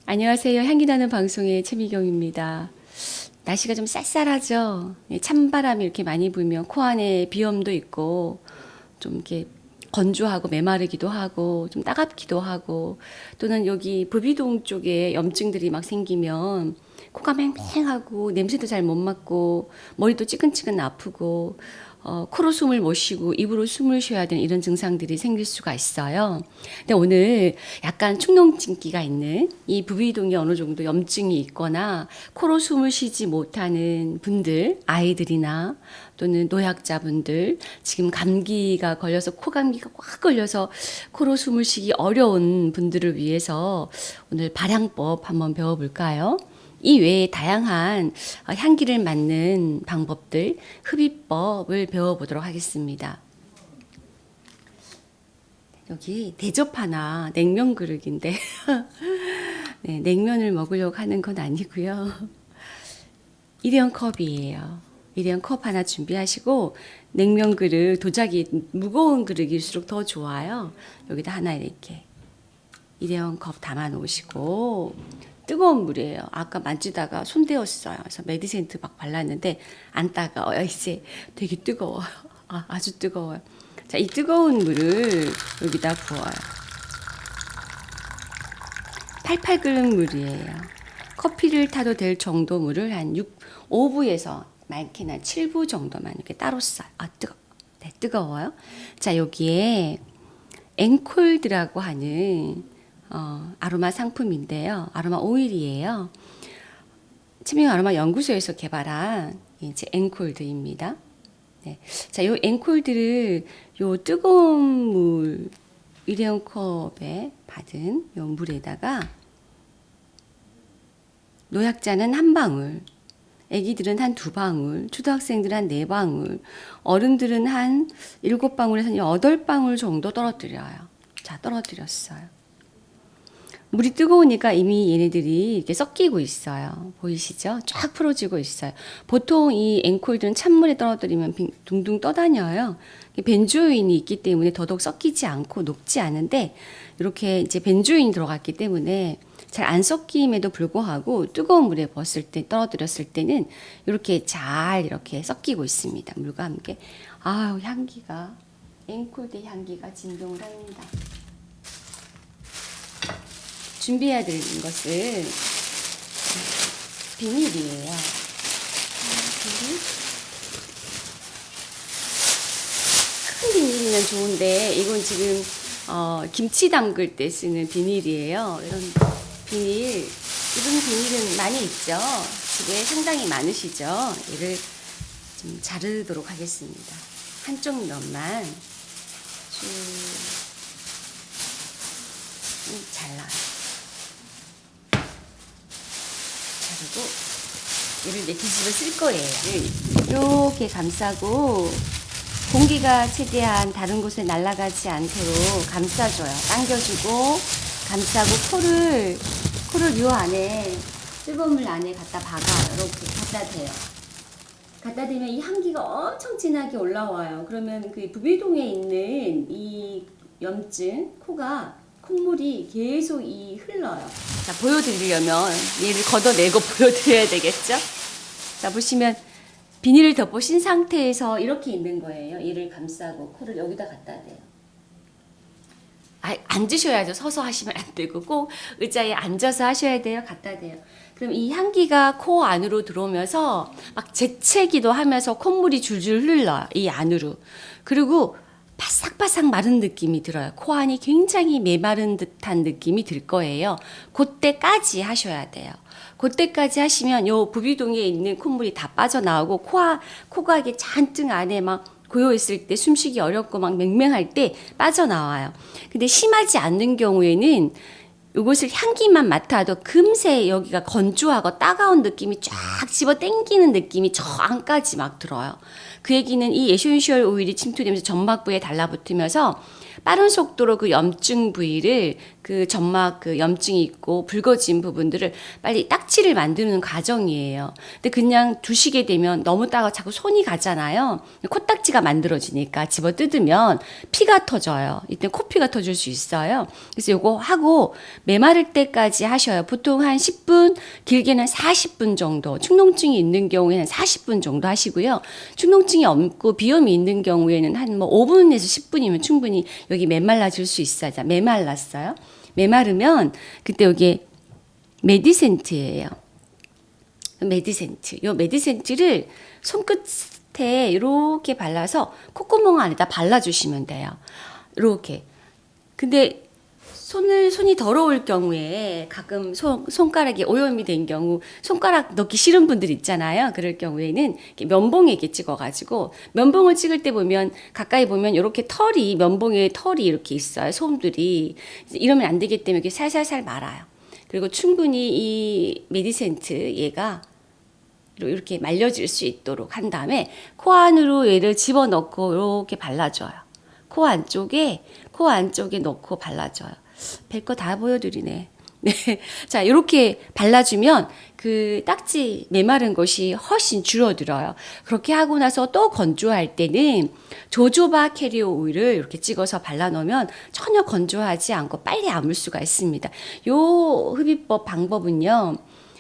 안녕하세요. 향기나는 방송의 최미경입니다. 날씨가 좀 쌀쌀하죠. 찬바람이 이렇게 많이 불면 코 안에 비염도 있고 좀 이렇게 건조하고 메마르기도 하고 좀 따갑기도 하고 또는 여기 부비동 쪽에 염증들이 막 생기면 코가 맹맹하고 냄새도 잘 못 맡고 머리도 찌근찌근 아프고 코로 숨을 못 쉬고 입으로 숨을 쉬어야 되는 이런 증상들이 생길 수가 있어요. 근데 오늘 약간 축농증기가 있는 이 부비동에 어느 정도 염증이 있거나 코로 숨을 쉬지 못하는 분들, 아이들이나 또는 노약자분들, 지금 감기가 걸려서 코감기가 꽉 걸려서 코로 숨을 쉬기 어려운 분들을 위해서 오늘 발향법 한번 배워볼까요? 이 외에 다양한 향기를 맡는 방법들, 흡입법을 배워보도록 하겠습니다. 여기 대접 하나 냉면 그릇인데 네, 냉면을 먹으려고 하는 건 아니고요. 일회용 컵이에요. 일회용 컵 하나 준비하시고 냉면 그릇, 도자기 무거운 그릇일수록 더 좋아요. 여기다 하나 이렇게 일회용 컵 담아 놓으시고 뜨거운 물이에요. 아까 만지다가 손 데웠어요. 그래서 메디센트 막 발랐는데 안 따가워요. 이제 되게 뜨거워요. 아주 뜨거워요. 자, 이 뜨거운 물을 여기다 부어요. 팔팔 끓는 물이에요. 커피를 타도 될 정도 물을 한 5부에서 많게는 한 7부 정도만 이렇게 따로 써요. 네, 뜨거워요. 자, 여기에 앵콜드라고 하는 아로마 상품인데요. 아로마 오일이에요. 치명 아로마 연구소에서 개발한 이제 앵콜드입니다. 네. 자, 요 앵콜드를 요 뜨거운 물 일회용 컵에 받은 요 물에다가 노약자는 한 방울, 아기들은 한 2방울, 초등학생들은 한 4방울, 어른들은 한 7방울에서 8방울 정도 떨어뜨려요. 자, 떨어뜨렸어요. 물이 뜨거우니까 이미 얘네들이 이렇게 섞이고 있어요. 보이시죠? 쫙 풀어지고 있어요. 보통 이 앵콜들은 찬물에 떨어뜨리면 둥둥 떠다녀요. 벤조인이 있기 때문에 더더욱 섞이지 않고 녹지 않은데 이렇게 이제 벤조인이 들어갔기 때문에 잘 안 섞임에도 불구하고 뜨거운 물에 부었을 때 떨어뜨렸을 때는 이렇게 잘 이렇게 섞이고 있습니다. 물과 함께. 아우, 향기가 앵콜드 향기가 진동을 합니다. 준비해야 되는 것은 비닐이에요. 비닐? 큰 비닐이면 좋은데 이건 지금 김치 담글 때 쓰는 비닐이에요. 이런 비닐은 많이 있죠. 집에 상당히 많으시죠. 얘를 좀 자르도록 하겠습니다. 한쪽 면만 쭉 잘라요. 자르고 얘를 이제 뒤집어 쓸 거예요. 이렇게 감싸고 공기가 최대한 다른 곳에 날아가지 않도록 감싸줘요. 당겨주고 감싸고 코를 요 안에 뜨거운 물 안에 갖다 박아요. 이렇게 갖다 대요. 갖다 대면 이 향기가 엄청 진하게 올라와요. 그러면 그 부비동에 있는 이 염증 콧물이 계속 흘러요. 자, 보여드리려면 얘를 걷어내고 보여드려야 되겠죠? 자, 보시면 비닐을 덮으신 상태에서 이렇게 있는 거예요. 얘를 감싸고 코를 여기다 갖다 대요. 앉으셔야죠. 서서 하시면 안 되고 꼭 의자에 앉아서 하셔야 돼요. 갖다 대요. 그럼 이 향기가 코 안으로 들어오면서 막 재채기도 하면서 콧물이 줄줄 흘러요. 이 안으로. 그리고 바삭바삭 마른 느낌이 들어요. 코 안이 굉장히 메마른 듯한 느낌이 들 거예요. 그때까지 하셔야 돼요. 그때까지 하시면 요 부비동에 있는 콧물이 다 빠져나오고 코가 이게 잔뜩 안에 막 고여 있을 때 숨쉬기 어렵고 막 맹맹할 때 빠져나와요. 근데 심하지 않는 경우에는 이것을 향기만 맡아도 금세 여기가 건조하고 따가운 느낌이 쫙 집어 당기는 느낌이 저 안까지 막 들어요. 그 얘기는 이 에센셜 오일이 침투되면서 점막부에 달라붙으면서 빠른 속도로 그 염증 부위를 그 점막 그 염증이 있고 붉어진 부분들을 빨리 딱지를 만드는 과정이에요. 근데 그냥 두시게 되면 너무 따가 자꾸 손이 가잖아요. 코딱지가 만들어지니까 집어 뜯으면 피가 터져요. 이때 코피가 터질 수 있어요. 그래서 요거 하고 메마를 때까지 하셔요. 보통 한 10분, 길게는 40분 정도. 축농증이 있는 경우에는 40분 정도 하시고요. 축농증이 없고 비염이 있는 경우에는 한 뭐 5분에서 10분이면 충분히 여기 메말라질 수 있어요. 자, 메말랐어요. 메마르면 그때 여기 메디센트예요. 메디센트. 요 메디센트를 손끝에 이렇게 발라서 콧구멍 안에다 발라주시면 돼요. 이렇게. 근데 손이 더러울 경우에 가끔 손가락이 오염이 된 경우 손가락 넣기 싫은 분들 있잖아요. 그럴 경우에는 면봉에 이렇게 찍어가지고 면봉을 찍을 때 보면 가까이 보면 이렇게 털이 면봉에 털이 이렇게 있어요. 솜들이 이러면 안 되기 때문에 이렇게 살살살 말아요. 그리고 충분히 이 메디센트 얘가 이렇게 말려질 수 있도록 한 다음에 코 안으로 얘를 집어넣고 이렇게 발라줘요. 코 안쪽에 넣고 발라줘요. 별 거 다 보여드리네. 네. 자, 이렇게 발라주면 그 딱지 메마른 것이 훨씬 줄어들어요. 그렇게 하고 나서 또 건조할 때는 조조바 캐리어 오일을 이렇게 찍어서 발라놓으면 전혀 건조하지 않고 빨리 아물 수가 있습니다. 요 흡입법 방법은요.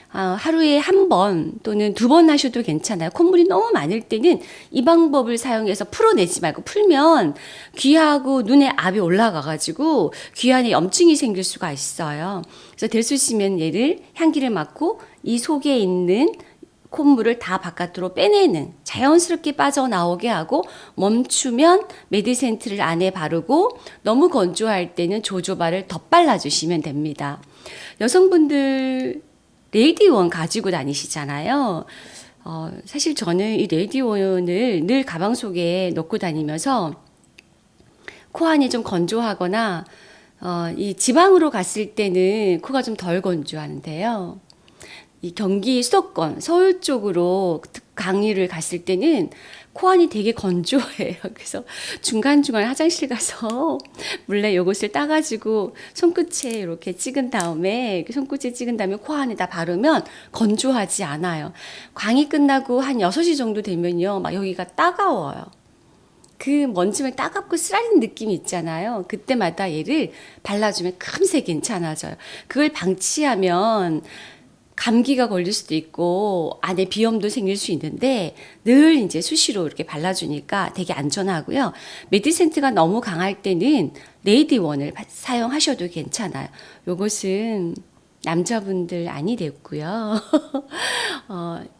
하루에 한 번 또는 두 번 하셔도 괜찮아요. 콧물이 너무 많을 때는 이 방법을 사용해서 풀어내지 말고 풀면 귀하고 눈에 압이 올라가가지고 귀 안에 염증이 생길 수가 있어요. 그래서 될 수 있으면 얘를 향기를 맡고 이 속에 있는 콧물을 다 바깥으로 빼내는 자연스럽게 빠져나오게 하고 멈추면 메디센트를 안에 바르고 너무 건조할 때는 조조바를 덧발라주시면 됩니다. 여성분들 레이디원 가지고 다니시잖아요. 사실 저는 이 레이디원을 늘 가방 속에 넣고 다니면서 코 안이 좀 건조하거나 이 지방으로 갔을 때는 코가 좀 덜 건조하는데요. 이 경기 수도권 서울 쪽으로 강의를 갔을 때는 코 안이 되게 건조해요. 그래서 중간중간 화장실 가서 몰래 요것을 따가지고 손끝에 이렇게 찍은 다음에 코 안에다 바르면 건조하지 않아요. 강의 끝나고 한 6시 정도 되면요. 막 여기가 따가워요. 그 먼지면 따갑고 쓰라린 느낌이 있잖아요. 그때마다 얘를 발라주면 금세 괜찮아져요. 그걸 방치하면 감기가 걸릴 수도 있고 안에 비염도 생길 수 있는데 늘 이제 수시로 이렇게 발라주니까 되게 안전하고요. 메디센트가 너무 강할 때는 레이디원을 사용하셔도 괜찮아요. 요것은 남자분들 아니 됐고요.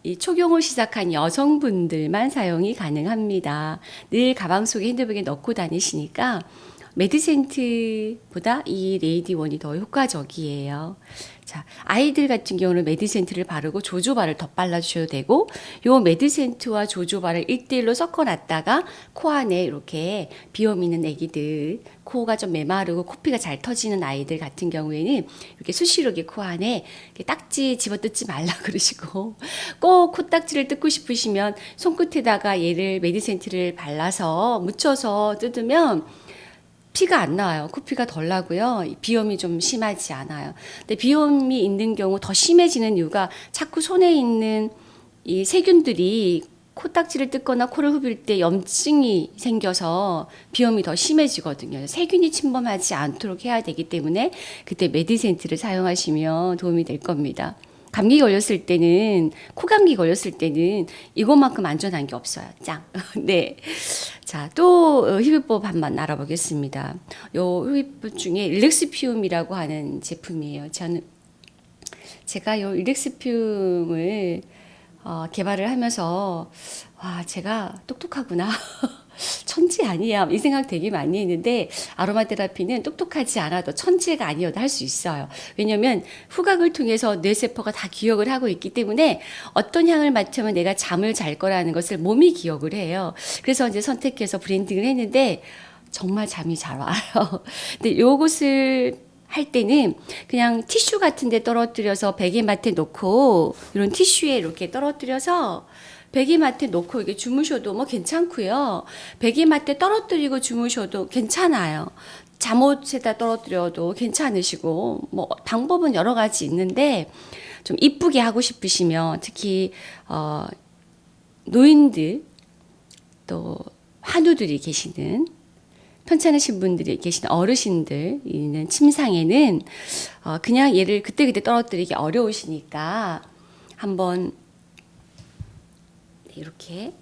이 초경을 시작한 여성분들만 사용이 가능합니다. 늘 가방 속에 핸드백에 넣고 다니시니까 메디센트보다 이 레이디원이 더 효과적이에요. 자, 아이들 같은 경우는 메디센트를 바르고 조조바를 덧발라 주셔도 되고 요 메디센트와 조조바를 1대1로 섞어 놨다가 코 안에 이렇게 비염 있는 애기들, 코가 좀 메마르고 코피가 잘 터지는 아이들 같은 경우에는 이렇게 수시로 코 안에 딱지 집어뜯지 말라 그러시고 꼭 코딱지를 뜯고 싶으시면 손끝에다가 얘를 메디센트를 발라서 묻혀서 뜯으면 피가 안 나와요. 코피가 덜 나고요. 비염이 좀 심하지 않아요. 근데 비염이 있는 경우 더 심해지는 이유가 자꾸 손에 있는 이 세균들이 코딱지를 뜯거나 코를 흡입 때 염증이 생겨서 비염이 더 심해지거든요. 세균이 침범하지 않도록 해야 되기 때문에 그때 메디센트를 사용하시면 도움이 될 겁니다. 감기 걸렸을 때는 코감기 걸렸을 때는 이것만큼 안전한 게 없어요. 짱. 네. 자, 또 흡입법 한번 알아보겠습니다. 요 흡입법 중에 릴렉스피움이라고 하는 제품이에요. 제가 요 릴렉스피움을 개발을 하면서 와, 제가 똑똑하구나. 천재 아니야. 이 생각 되게 많이 했는데 아로마 테라피는 똑똑하지 않아도 천재가 아니어도 할 수 있어요. 왜냐면 후각을 통해서 뇌세포가 다 기억을 하고 있기 때문에 어떤 향을 맡으면 내가 잠을 잘 거라는 것을 몸이 기억을 해요. 그래서 이제 선택해서 브랜딩을 했는데 정말 잠이 잘 와요. 근데 요것을 할 때는 그냥 티슈 같은 데 떨어뜨려서 베개맡에 놓고 이런 티슈에 이렇게 떨어뜨려서 베개맡에 놓고 이게 주무셔도 뭐 괜찮고요. 베개맡에 떨어뜨리고 주무셔도 괜찮아요. 잠옷에다 떨어뜨려도 괜찮으시고 뭐 방법은 여러 가지 있는데 좀 이쁘게 하고 싶으시면 특히 노인들 또 환우들이 계시는 편찮으신 분들이 계신 어르신들 있는 침상에는 그냥 얘를 그때그때 떨어뜨리기 어려우시니까 한번 이렇게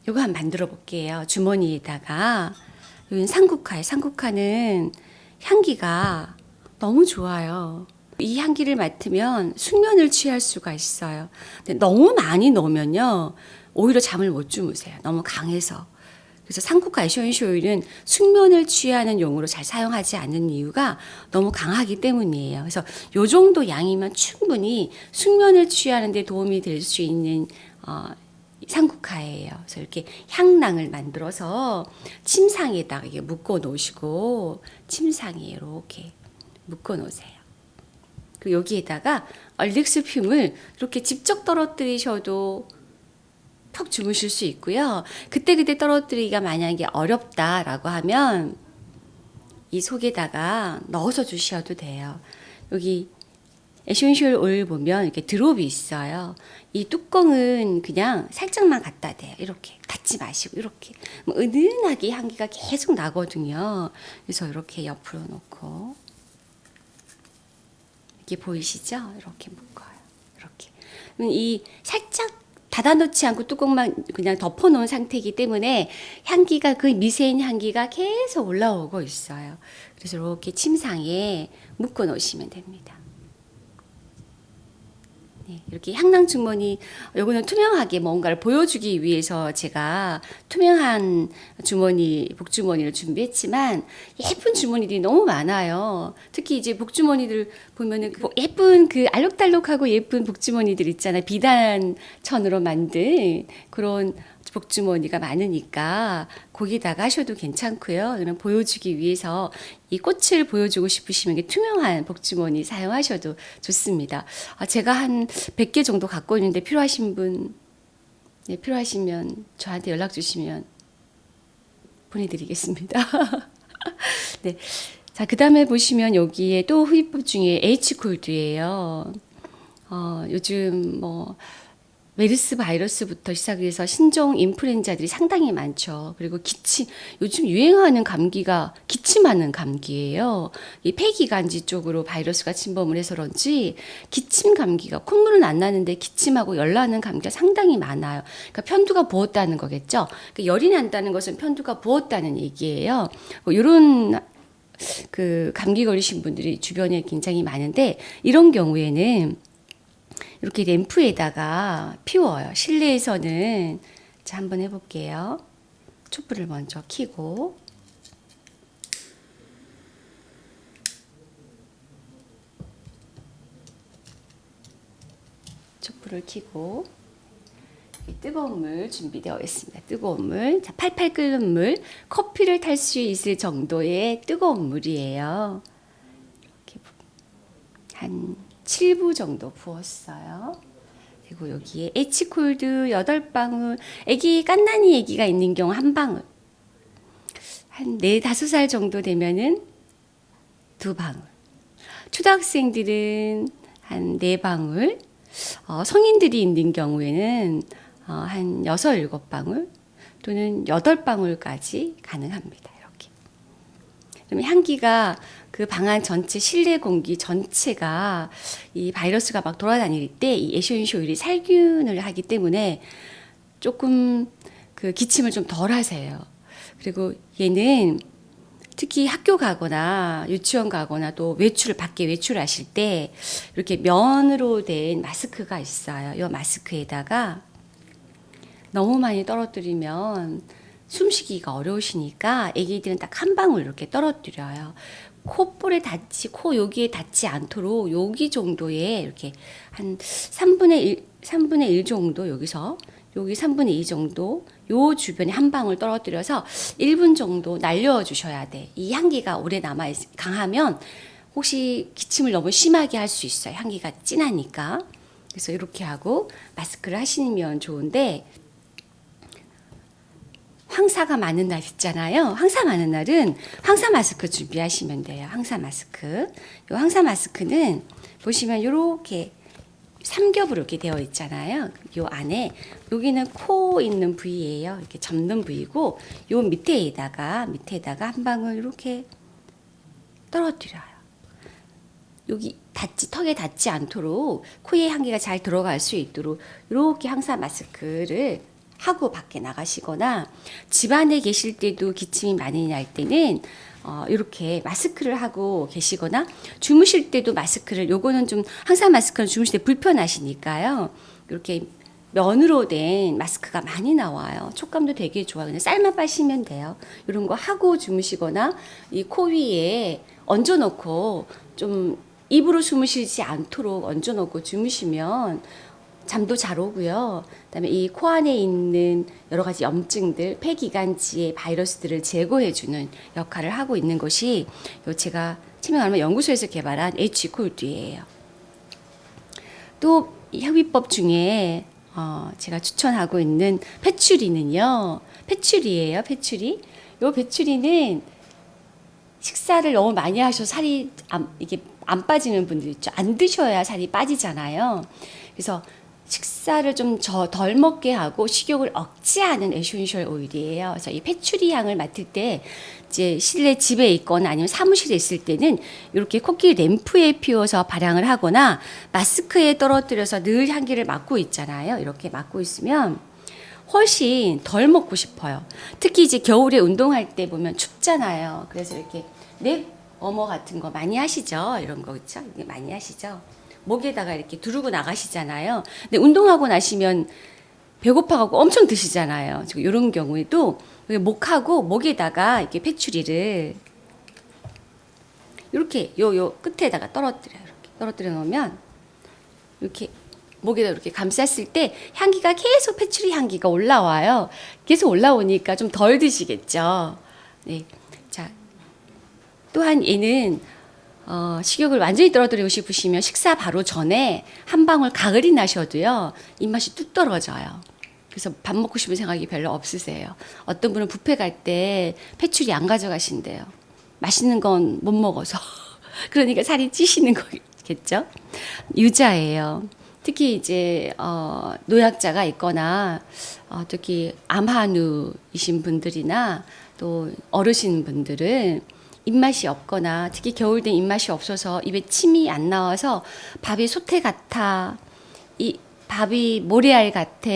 요거 한번 만들어 볼게요. 주머니에다가 여기는 상국화예요. 상국화는 향기가 너무 좋아요. 이 향기를 맡으면 숙면을 취할 수가 있어요. 근데 너무 많이 넣으면요 오히려 잠을 못 주무세요. 너무 강해서. 그래서 상국화 에센셜 오일은 숙면을 취하는 용으로 잘 사용하지 않는 이유가 너무 강하기 때문이에요. 그래서 요 정도 양이면 충분히 숙면을 취하는 데 도움이 될 수 있는 상국화예요. 그래서 이렇게 향낭을 만들어서 침상에다가 이게 묶어 놓으시고 침상에 이렇게 묶어 놓으세요. 그 여기에다가 얼릭스 퓸을 이렇게 직접 떨어뜨리셔도 푹 주무실 수 있고요. 그때그때 떨어뜨리기가 만약에 어렵다라고 하면 이 속에다가 넣어서 주셔도 돼요. 여기 에센셜 오일 보면 이렇게 드롭이 있어요. 이 뚜껑은 그냥 살짝만 갖다 대요. 이렇게 닫지 마시고 이렇게 뭐 은은하게 향기가 계속 나거든요. 그래서 이렇게 옆으로 놓고 이게 보이시죠? 이렇게 묶어요. 이렇게. 이 살짝 닫아놓지 않고 뚜껑만 그냥 덮어놓은 상태이기 때문에 향기가 그 미세한 향기가 계속 올라오고 있어요. 그래서 이렇게 침상에 묶어 놓으시면 됩니다. 네, 이렇게 향낭 주머니, 요거는 투명하게 뭔가를 보여주기 위해서 제가 투명한 주머니, 복주머니를 준비했지만 예쁜 주머니들이 너무 많아요. 특히 이제 복주머니들 보면은 예쁜 그 알록달록하고 예쁜 복주머니들 있잖아요. 비단천으로 만든 그런 복주머니가 많으니까 거기다가 하셔도 괜찮고요. 그냥 보여주기 위해서 이 꽃을 보여주고 싶으시면 투명한 복주머니 사용하셔도 좋습니다. 제가 한 100개 정도 갖고 있는데 필요하신 분, 네, 필요하시면 저한테 연락 주시면 보내드리겠습니다. 네. 자, 그 다음에 보시면 여기에 또 흡입법 중에 H콜드예요. 요즘 뭐 메르스 바이러스부터 시작해서 신종 인플루엔자들이 상당히 많죠. 그리고 기침, 요즘 유행하는 감기가 기침하는 감기예요. 이 폐기관지 쪽으로 바이러스가 침범을 해서 그런지 기침 감기가 콧물은 안 나는데 기침하고 열 나는 감기가 상당히 많아요. 그러니까 편두가 부었다는 거겠죠. 그러니까 열이 난다는 것은 편두가 부었다는 얘기예요. 이런 그 감기 걸리신 분들이 주변에 굉장히 많은데 이런 경우에는 이렇게 램프에다가 피워요. 실내에서는 자 한번 해볼게요. 촛불을 먼저 켜고 촛불을 켜고 뜨거운 물 준비되어 있습니다. 뜨거운 물, 자, 팔팔 끓는 물, 커피를 탈 수 있을 정도의 뜨거운 물이에요. 이렇게 한 7부 정도 부었어요. 그리고 여기에 H콜드 8방울, 애기 깐난이 애기가 있는 경우 1방울, 한 4, 5살 정도 되면은 2방울, 초등학생들은 한 4방울, 성인들이 있는 경우에는 한 6, 7방울 또는 8방울까지 가능합니다. 이렇게. 그러면 향기가 그 방 안 전체 실내 공기 전체가 이 바이러스가 막 돌아다닐 때 이 에센셜 오일이 살균을 하기 때문에 조금 그 기침을 좀 덜 하세요. 그리고 얘는 특히 학교 가거나 유치원 가거나 또 밖에 외출하실 때 이렇게 면으로 된 마스크가 있어요. 이 마스크에다가 너무 많이 떨어뜨리면 숨쉬기가 어려우시니까 애기들은 딱 1방울 이렇게 떨어뜨려요. 콧볼에 코 여기에 닿지 않도록 여기 정도에 이렇게 한 3분의 1 정도 여기서 여기 3분의 2 정도 요 주변에 1방울 떨어뜨려서 1분 정도 날려주셔야 돼. 이 향기가 오래 강하면 혹시 기침을 너무 심하게 할 수 있어요. 향기가 진하니까. 그래서 이렇게 하고 마스크를 하시면 좋은데, 황사가 많은 날 있잖아요. 황사 많은 날은 황사 마스크 준비하시면 돼요. 황사 마스크. 이 황사 마스크는 보시면 이렇게 삼겹으로 이렇게 되어 있잖아요. 요 안에 여기는 코 있는 부위예요. 이렇게 접는 부위고, 요 밑에다가 한 방울 이렇게 떨어뜨려요. 여기 턱에 닿지 않도록 코에 향기가 잘 들어갈 수 있도록 이렇게 황사 마스크를 하고 밖에 나가시거나, 집안에 계실 때도 기침이 많이 날 때는 이렇게 마스크를 하고 계시거나, 주무실 때도 마스크를, 요거는 좀 항상 마스크는 주무실 때 불편하시니까요. 이렇게 면으로 된 마스크가 많이 나와요. 촉감도 되게 좋아요. 그냥 쌀만 빠시면 돼요. 이런 거 하고 주무시거나, 이 코 위에 얹어놓고 좀 입으로 주무시지 않도록 얹어놓고 주무시면 잠도 잘 오고요. 그다음에 이 코 안에 있는 여러 가지 염증들, 폐기관지의 바이러스들을 제거해주는 역할을 하고 있는 것이 제가 치명암 연구소에서 개발한 H콜드예요. 또 협의법 중에 제가 추천하고 있는 패츄리는요. 패츄리예요. 패츄리. 요 패츄리는 식사를 너무 많이 하셔서 살이 이게 안 빠지는 분들 있죠. 안 드셔야 살이 빠지잖아요. 그래서 식사를 좀 덜 먹게 하고 식욕을 억제하는 에센셜 오일이에요. 그래서 이 패츄리 향을 맡을 때 이제 실내 집에 있거나 아니면 사무실에 있을 때는 이렇게 코끼리 램프에 피워서 발향을 하거나 마스크에 떨어뜨려서 늘 향기를 맡고 있잖아요. 이렇게 맡고 있으면 훨씬 덜 먹고 싶어요. 특히 이제 겨울에 운동할 때 보면 춥잖아요. 그래서 이렇게 넥 워머 같은 거 많이 하시죠? 이런 거 있죠? 이게 많이 하시죠? 목에다가 이렇게 두르고 나가시잖아요. 근데 운동하고 나시면 배고파갖고 엄청 드시잖아요. 지금 이런 경우에도 목하고 목에다가 이렇게 패츄리를 이렇게 요 끝에다가 떨어뜨려요. 이렇게 떨어뜨려 놓으면 이렇게 목에다 이렇게 감쌌을 때 향기가 계속 패츄리 향기가 올라와요. 계속 올라오니까 좀 덜 드시겠죠. 네. 자, 또한 얘는 식욕을 완전히 떨어뜨리고 싶으시면 식사 바로 전에 한 방울 가글이 나셔도요, 입맛이 뚝 떨어져요. 그래서 밥 먹고 싶은 생각이 별로 없으세요. 어떤 분은 뷔페 갈 때 패츄리 안 가져가신대요. 맛있는 건 못 먹어서. 그러니까 살이 찌시는 거겠죠. 유자예요. 특히 이제 노약자가 있거나 특히 암한우이신 분들이나 또 어르신 분들은 입맛이 없거나 특히 겨울 된 입맛이 없어서 입에 침이 안 나와서 밥이 소태 같아, 이 밥이 모래알 같아,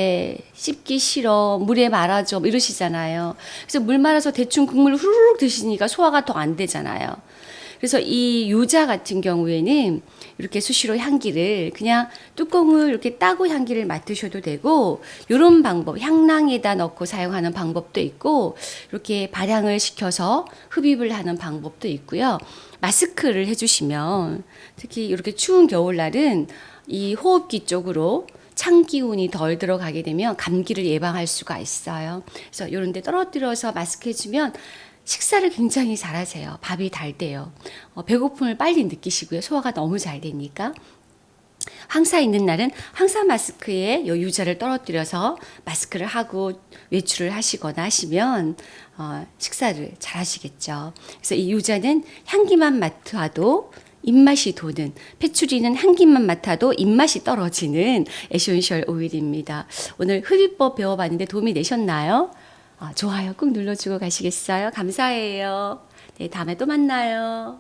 씹기 싫어, 물에 말아줘 이러시잖아요. 그래서 물 말아서 대충 국물 후루룩 드시니까 소화가 더 안 되잖아요. 그래서 이 유자 같은 경우에는 이렇게 수시로 향기를 그냥 뚜껑을 이렇게 따고 향기를 맡으셔도 되고, 이런 방법, 향낭에다 넣고 사용하는 방법도 있고, 이렇게 발향을 시켜서 흡입을 하는 방법도 있고요. 마스크를 해주시면 특히 이렇게 추운 겨울날은 이 호흡기 쪽으로 찬 기운이 덜 들어가게 되면 감기를 예방할 수가 있어요. 그래서 이런 데 떨어뜨려서 마스크 해주면 식사를 굉장히 잘하세요. 밥이 달대요. 배고픔을 빨리 느끼시고요. 소화가 너무 잘 되니까. 황사 있는 날은 황사 마스크에 요 유자를 떨어뜨려서 마스크를 하고 외출을 하시거나 하시면 식사를 잘 하시겠죠. 그래서 이 유자는 향기만 맡아도 입맛이 도는, 패츄리는 향기만 맡아도 입맛이 떨어지는 에센셜 오일입니다. 오늘 흡입법 배워봤는데 도움이 되셨나요? 좋아요 꾹 눌러주고 가시겠어요? 감사해요. 네, 다음에 또 만나요.